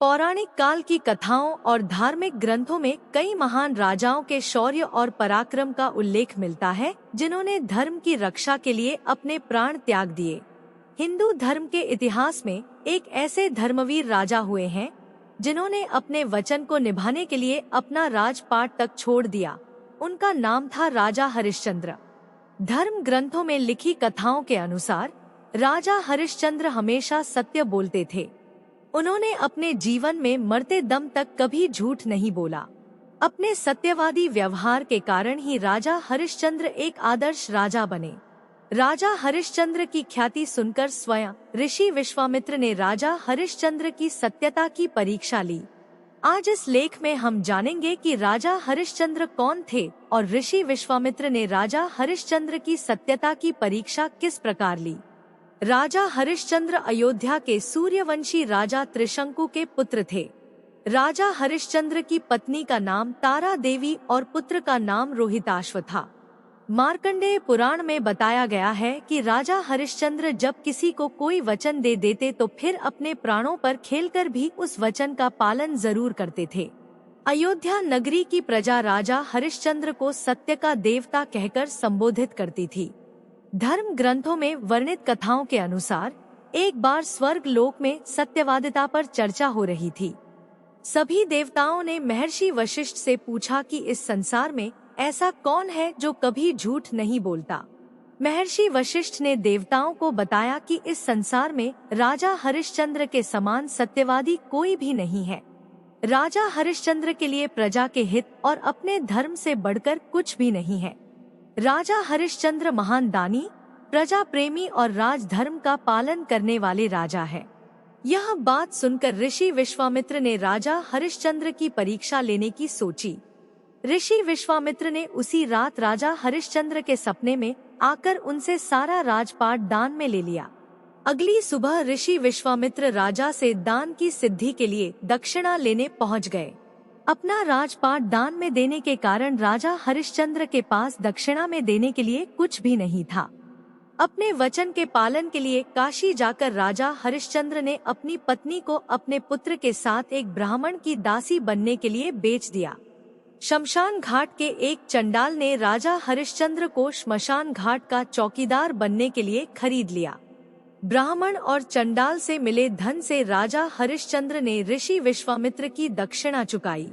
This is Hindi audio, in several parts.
पौराणिक काल की कथाओं और धार्मिक ग्रंथों में कई महान राजाओं के शौर्य और पराक्रम का उल्लेख मिलता है, जिन्होंने धर्म की रक्षा के लिए अपने प्राण त्याग दिए। हिंदू धर्म के इतिहास में एक ऐसे धर्मवीर राजा हुए हैं, जिन्होंने अपने वचन को निभाने के लिए अपना राजपाट तक छोड़ दिया। उनका नाम था राजा हरिश्चंद्र। धर्म ग्रंथों में लिखी कथाओं के अनुसार राजा हरिश्चंद्र हमेशा सत्य बोलते थे। उन्होंने अपने जीवन में मरते दम तक कभी झूठ नहीं बोला। अपने सत्यवादी व्यवहार के कारण ही राजा हरिश्चंद्र एक आदर्श राजा बने। राजा हरिश्चंद्र की ख्याति सुनकर स्वयं ऋषि विश्वामित्र ने राजा हरिश्चंद्र की सत्यता की परीक्षा ली। आज इस लेख में हम जानेंगे कि राजा हरिश्चंद्र कौन थे और ऋषि विश्वामित्र ने राजा हरिश्चंद्र की सत्यता की परीक्षा किस प्रकार ली। राजा हरिश्चंद्र अयोध्या के सूर्यवंशी राजा त्रिशंकु के पुत्र थे। राजा हरिश्चंद्र की पत्नी का नाम तारा देवी और पुत्र का नाम रोहिताश्व था। मार्कंडेय पुराण में बताया गया है कि राजा हरिश्चंद्र जब किसी को कोई वचन दे देते तो फिर अपने प्राणों पर खेलकर भी उस वचन का पालन जरूर करते थे। अयोध्या नगरी की प्रजा राजा हरिश्चंद्र को सत्य का देवता कहकर संबोधित करती थी। धर्म ग्रंथों में वर्णित कथाओं के अनुसार एक बार स्वर्ग लोक में सत्यवादिता पर चर्चा हो रही थी। सभी देवताओं ने महर्षि वशिष्ठ से पूछा कि इस संसार में ऐसा कौन है जो कभी झूठ नहीं बोलता। महर्षि वशिष्ठ ने देवताओं को बताया कि इस संसार में राजा हरिश्चंद्र के समान सत्यवादी कोई भी नहीं है। राजा हरिश्चंद्र के लिए प्रजा के हित और अपने धर्म से बढ़कर कुछ भी नहीं है। राजा हरिश्चंद्र महान दानी, प्रजा प्रेमी और राजधर्म का पालन करने वाले राजा है। यह बात सुनकर ऋषि विश्वामित्र ने राजा हरिश्चंद्र की परीक्षा लेने की सोची। ऋषि विश्वामित्र ने उसी रात राजा हरिश्चंद्र के सपने में आकर उनसे सारा राजपाट दान में ले लिया। अगली सुबह ऋषि विश्वामित्र राजा से दान की सिद्धि के लिए दक्षिणा लेने पहुंच गए। अपना राजपाट दान में देने के कारण राजा हरिश्चंद्र के पास दक्षिणा में देने के लिए कुछ भी नहीं था। अपने वचन के पालन के लिए काशी जाकर राजा हरिश्चंद्र ने अपनी पत्नी को अपने पुत्र के साथ एक ब्राह्मण की दासी बनने के लिए बेच दिया। शमशान घाट के एक चंडाल ने राजा हरिश्चंद्र को श्मशान घाट का चौकीदार बनने के लिए खरीद लिया। ब्राह्मण और चंडाल से मिले धन से राजा हरिश्चंद्र ने ऋषि विश्वामित्र की दक्षिणा चुकाई।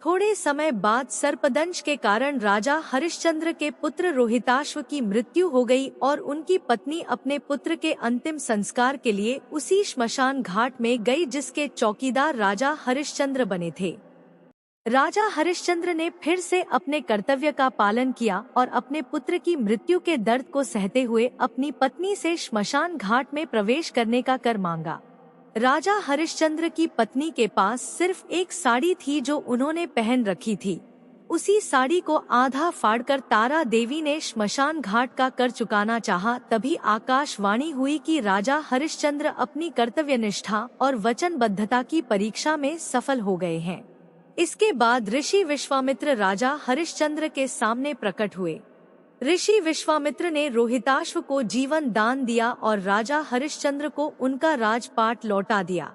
थोड़े समय बाद सर्पदंश के कारण राजा हरिश्चंद्र के पुत्र रोहिताश्व की मृत्यु हो गई और उनकी पत्नी अपने पुत्र के अंतिम संस्कार के लिए उसी श्मशान घाट में गई जिसके चौकीदार राजा हरिश्चंद्र बने थे। राजा हरिश्चंद्र ने फिर से अपने कर्तव्य का पालन किया और अपने पुत्र की मृत्यु के दर्द को सहते हुए अपनी पत्नी से श्मशान घाट में प्रवेश करने का कर मांगा। राजा हरिश्चंद्र की पत्नी के पास सिर्फ एक साड़ी थी जो उन्होंने पहन रखी थी। उसी साड़ी को आधा फाड़कर तारा देवी ने श्मशान घाट का कर चुकाना चाहा। तभी आकाशवाणी हुई कि राजा हरिश्चंद्र अपनी कर्तव्य निष्ठा और वचनबद्धता की परीक्षा में सफल हो गए हैं। इसके बाद ऋषि विश्वामित्र राजा हरिश्चंद्र के सामने प्रकट हुए। ऋषि विश्वामित्र ने रोहिताश्व को जीवन दान दिया और राजा हरिश्चंद्र को उनका राजपाट लौटा दिया।